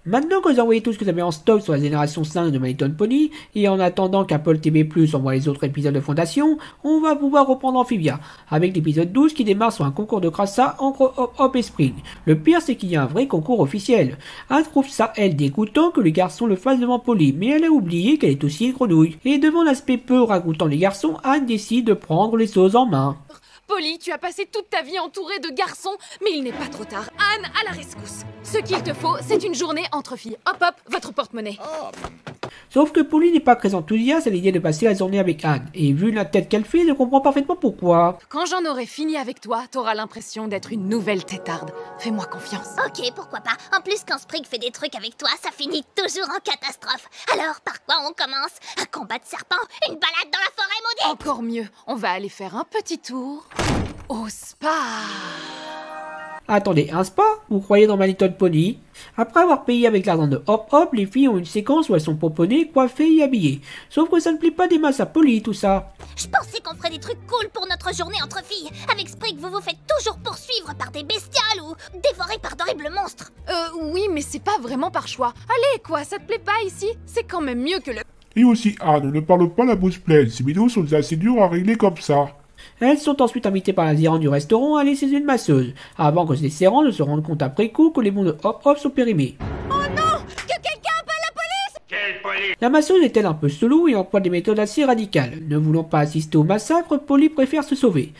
Maintenant que vous envoyez tout ce que vous avez en stock sur la génération 5 de My Little Pony, et en attendant qu'Apple TV+ envoie les autres épisodes de Fondation, on va pouvoir reprendre Amphibia, avec l'épisode 12 qui démarre sur un concours de crassa entre Hop Hop et Spring. Le pire c'est qu'il y a un vrai concours officiel. Anne trouve ça, elle, dégoûtant que les garçons le fassent devant Polly, mais elle a oublié qu'elle est aussi une grenouille. Et devant l'aspect peu ragoûtant des garçons, Anne décide de prendre les choses en main. Polly, tu as passé toute ta vie entourée de garçons, mais il n'est pas trop tard. Anne, à la rescousse. Ce qu'il te faut, c'est une journée entre filles. Hop hop, votre porte-monnaie. Sauf que Polly n'est pas très enthousiaste à l'idée de passer la journée avec Anne, et vu la tête qu'elle fait, je comprends parfaitement pourquoi. Quand j'en aurai fini avec toi, t'auras l'impression d'être une nouvelle tétarde. Fais-moi confiance. Ok, pourquoi pas. En plus, quand Sprig fait des trucs avec toi, ça finit toujours en catastrophe. Alors, par quoi on commence? Un combat de serpents? Une balade dans la forêt maudite? Encore mieux, on va aller faire un petit tour au spa. Attendez, un spa? Vous croyez dans My Little Pony? Après avoir payé avec l'argent de Hop Hop, les filles ont une séquence où elles sont poponnées, coiffées et habillées. Sauf que ça ne plaît pas des masses à Polly, tout ça. Je pensais qu'on ferait des trucs cool pour notre journée entre filles. Avec Sprig, vous vous faites toujours poursuivre par des bestioles ou dévorer par d'horribles monstres. Oui, mais c'est pas vraiment par choix. Allez, quoi, ça te plaît pas ici? C'est quand même mieux que le... Et aussi, Anne, ne parle pas la bouche pleine. Ces vidéos sont assez dures à régler comme ça. Elles sont ensuite invitées par la gérante du restaurant à aller chez une masseuse, avant que ces servants ne se rendent compte après coup que les bons de Hop Hop sont périmés. Oh non! Que quelqu'un appelle la police! Quelle police? La masseuse est-elle un peu solo et emploie des méthodes assez radicales. Ne voulant pas assister au massacre, Polly préfère se sauver.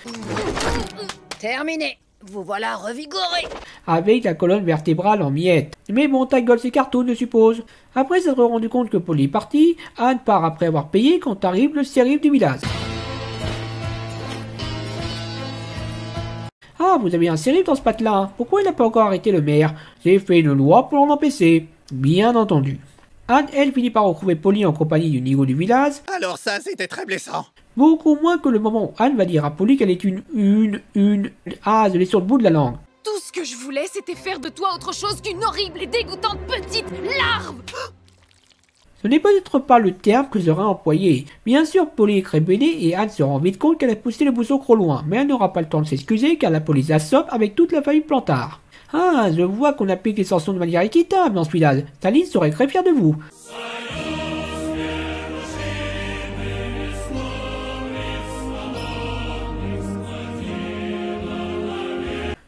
Terminé. Vous voilà revigoré. Avec la colonne vertébrale en miettes. Mais bon, ta gueule, c'est cartoon, je suppose. Après s'être rendu compte que Polly est partie, Anne part après avoir payé quand arrive le shérif du village. Ah, vous avez un shérif dans ce patelin. Pourquoi il n'a pas encore arrêté le maire? J'ai fait une loi pour l'en empêcher. Bien entendu. Anne, elle, finit par retrouver Polly en compagnie du nigo du village. Alors ça, c'était très blessant. Beaucoup moins que le moment où Anne va dire à Polly qu'elle est Ah, je l'ai sur le bout de la langue. Tout ce que je voulais, c'était faire de toi autre chose qu'une horrible et dégoûtante petite larve. Ce n'est peut-être pas le terme que j'aurais employé. Bien sûr, Polly est crébénée et Anne se rend vite compte qu'elle a poussé le bouchon trop loin, mais elle n'aura pas le temps de s'excuser car la police assomme avec toute la famille Plantard. Ah, je vois qu'on applique les sanctions de manière équitable dans ce village. Staline serait très fière de vous.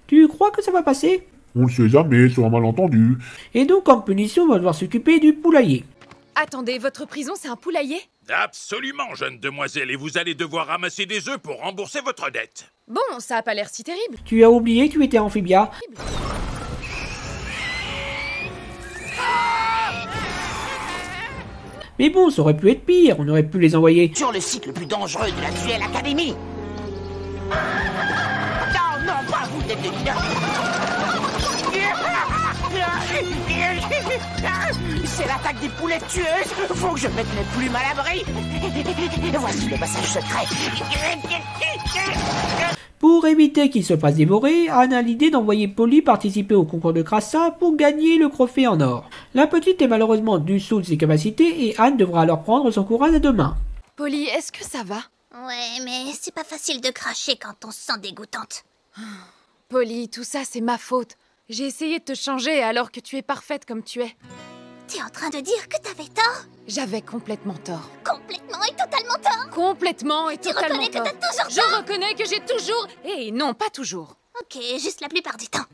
Tu crois que ça va passer? On ne sait jamais sur un malentendu. Et donc, en punition, on va devoir s'occuper du poulailler. Attendez, votre prison, c'est un poulailler? Absolument, jeune demoiselle, et vous allez devoir ramasser des œufs pour rembourser votre dette. Bon, ça a pas l'air si terrible. Tu as oublié que tu étais amphibia. Mais bon, ça aurait pu être pire, on aurait pu les envoyer. Sur le site le plus dangereux de la Duel Academy. Non, non, pas vous, tête de guidon. C'est l'attaque des poulettes tueuses. Faut que je mette mes plumes à l'abri. Voici le passage secret. Pour éviter qu'il se fasse dévorer, Anne a l'idée d'envoyer Polly participer au concours de crassa pour gagner le trophée en or. La petite est malheureusement dessous de ses capacités et Anne devra alors prendre son courage à deux mains. Polly, est-ce que ça va? Ouais, mais c'est pas facile de cracher quand on se sent dégoûtante. Polly, tout ça, c'est ma faute. J'ai essayé de te changer alors que tu es parfaite comme tu es. T'es en train de dire que t'avais tort? J'avais complètement tort. Complètement et totalement tort? Complètement et totalement reconnais que tort. t'as toujours Je tort? reconnais que j'ai toujours... Et non, pas toujours. Ok, juste la plupart du temps.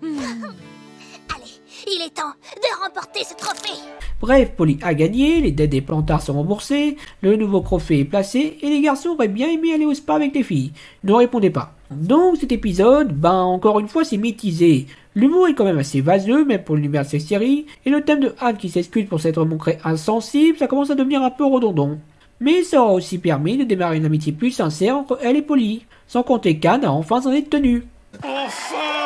Allez, il est temps de remporter ce trophée. Bref, Polly a gagné, les dettes des Plantards sont remboursées, le nouveau trophée est placé et les garçons auraient bien aimé aller au spa avec les filles. Ne répondez pas. Donc cet épisode, encore une fois c'est mitigé. L'humour est quand même assez vaseux, même pour l'univers de cette série, et le thème de Anne qui s'excuse pour s'être montré insensible, ça commence à devenir un peu redondant. Mais ça aura aussi permis de démarrer une amitié plus sincère entre elle et Polly, sans compter qu'Anne a enfin s'en être tenue. Enfin!